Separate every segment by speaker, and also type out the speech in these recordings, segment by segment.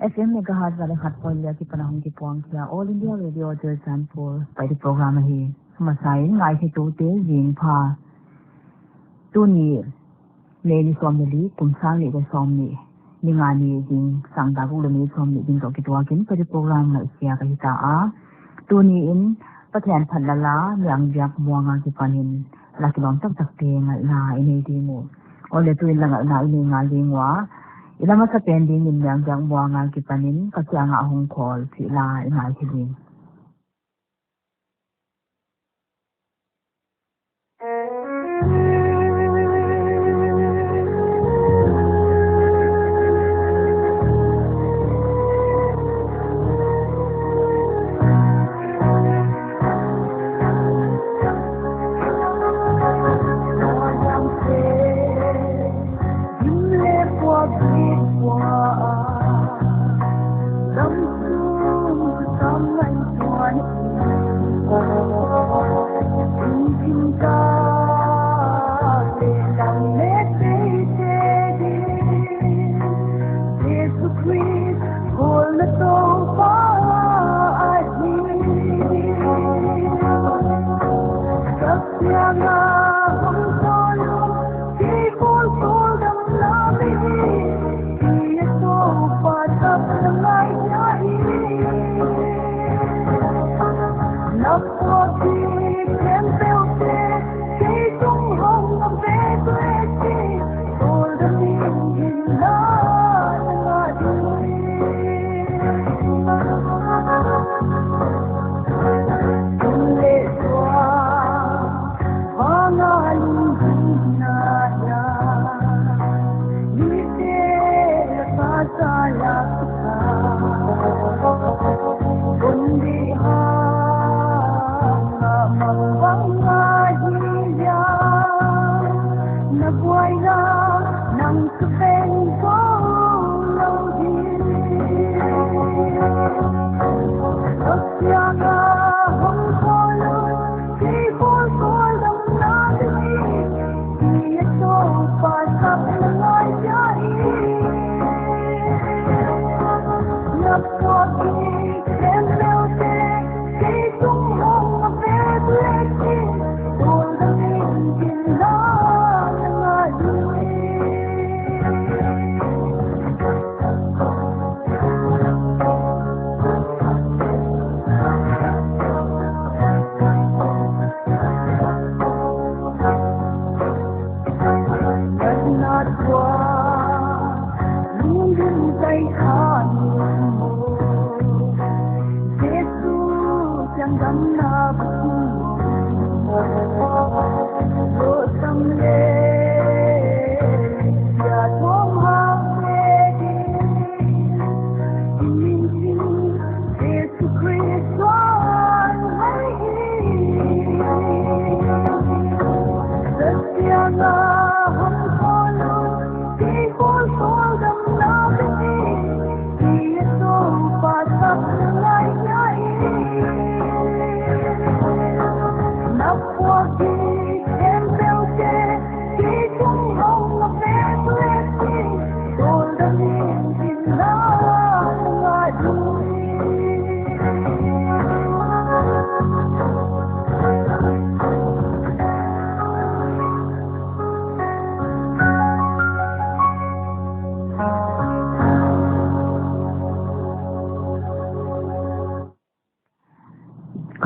Speaker 1: FM megahertz wale khatpolia ki panahon ki puang kia All India Radio Jaisanpur pai program hi masai ngai ki tu te jing pha tu ni le ni som ni kum sang ni de som ni ngani jing sang da gu le ni som ni jing to ki tua kin pai program na sia ka hi ta a tu ni in pathian phalala yang jak muanga ki panin la ki lom tak tak te ngai na ini di mu ole tu in la na ini ngai dingwa ilama sa pending in yang jang buanga ki panin ka nga hong khol thi la inai thiding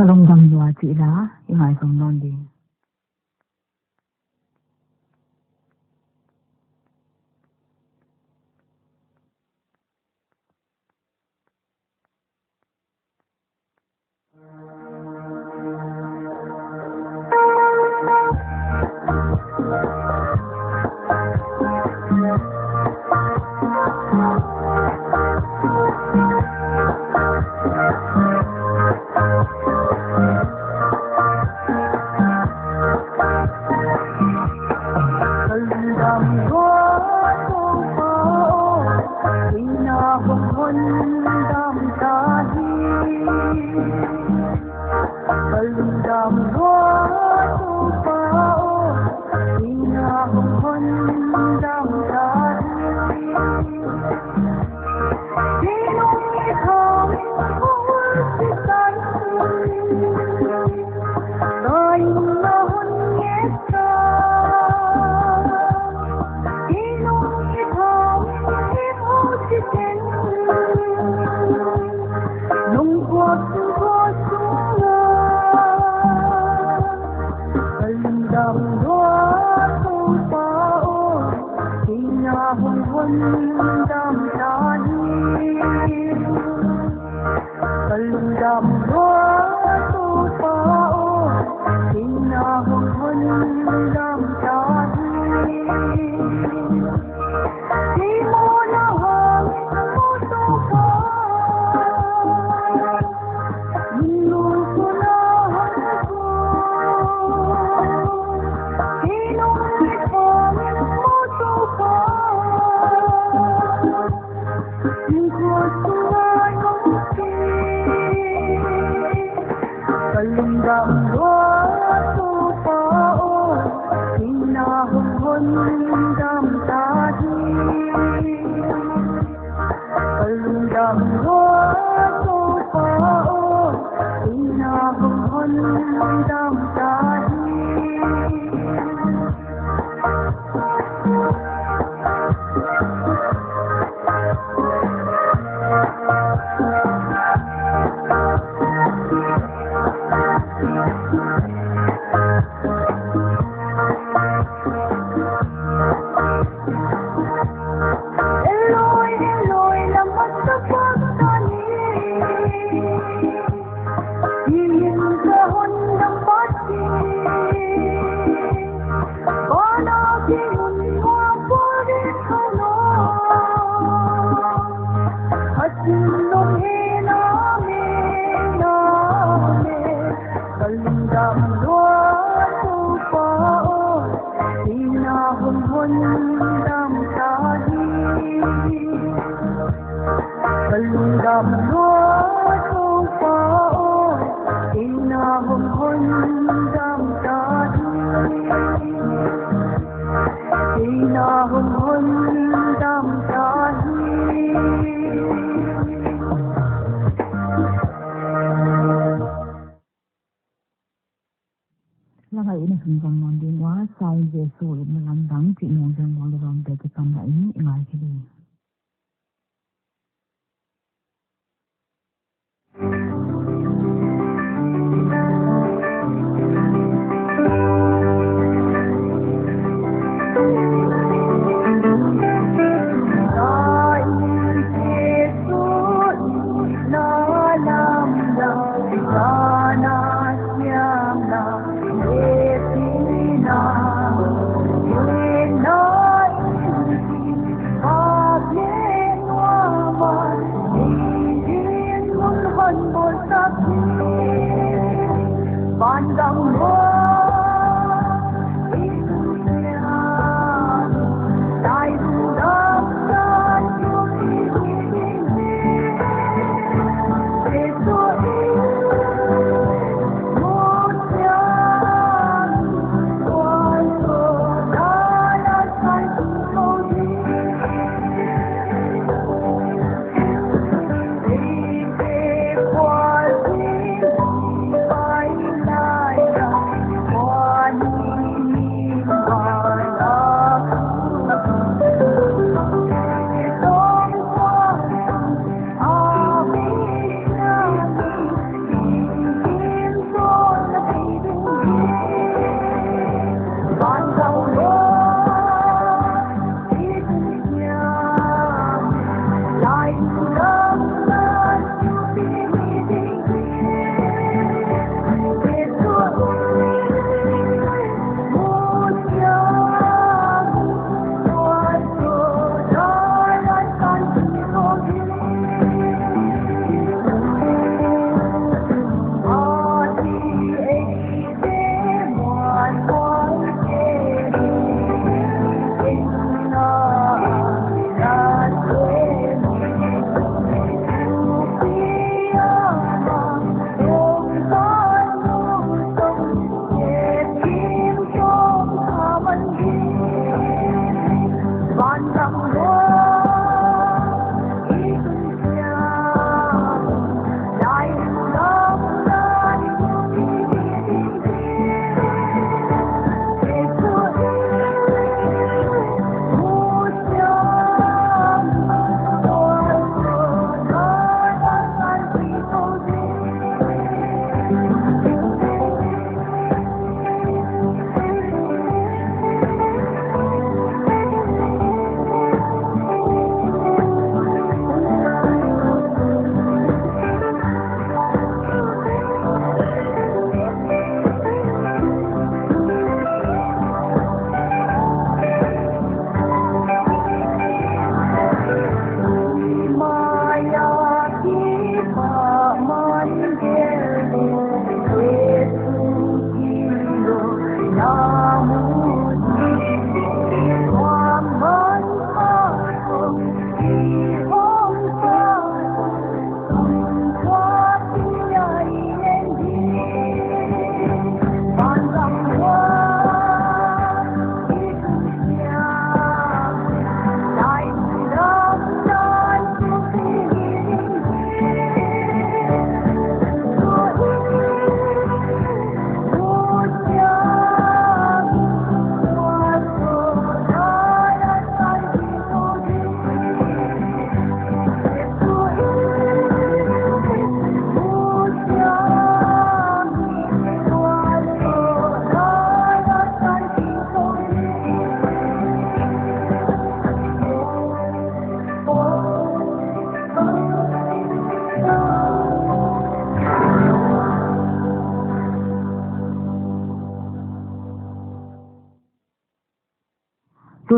Speaker 1: kalong dam lua chi la ingai song non ding kalundam hoa tu pao ina hong hon dam ta di mo na hong mo tu pa lu ko na hong ko inong ni pong mo tu pa kalundam hoa tu pao ina hong hon dam ta kalundam hoa tu pao ina hong hon dam ta kalundam hoa tu pao ina hong hon dam ta ina hong hon dam ta là vậy này hình vòng mòn điện hóa sai về sủi mà làm đắng chị nhàng rằng mọi người để cái tâm lại ngoài cái đi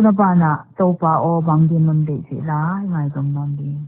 Speaker 1: na pa na to pa o bang din nun di sila ngay tom non din.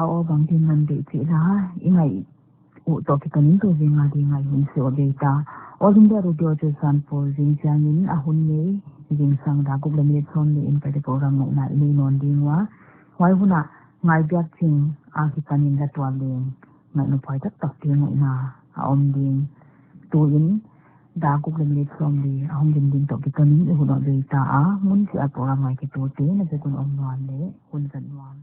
Speaker 1: o bang tin man de chi la ingai u to ki kanin to jinga di ngai hun se o data all India radio jo sanpol jing changin a hun ne jing sang da guk lemit son ni in pede program ngai na ni non dingwa wai huna ngai byak ching a ki kanin la twa leng ngai no phai tak tak ti ngai na a om ding tu in da guk lemit son di a hong din to ki kanin e hun o data a mun si a program ngai ki tu te na se kun om wan le hun kan wan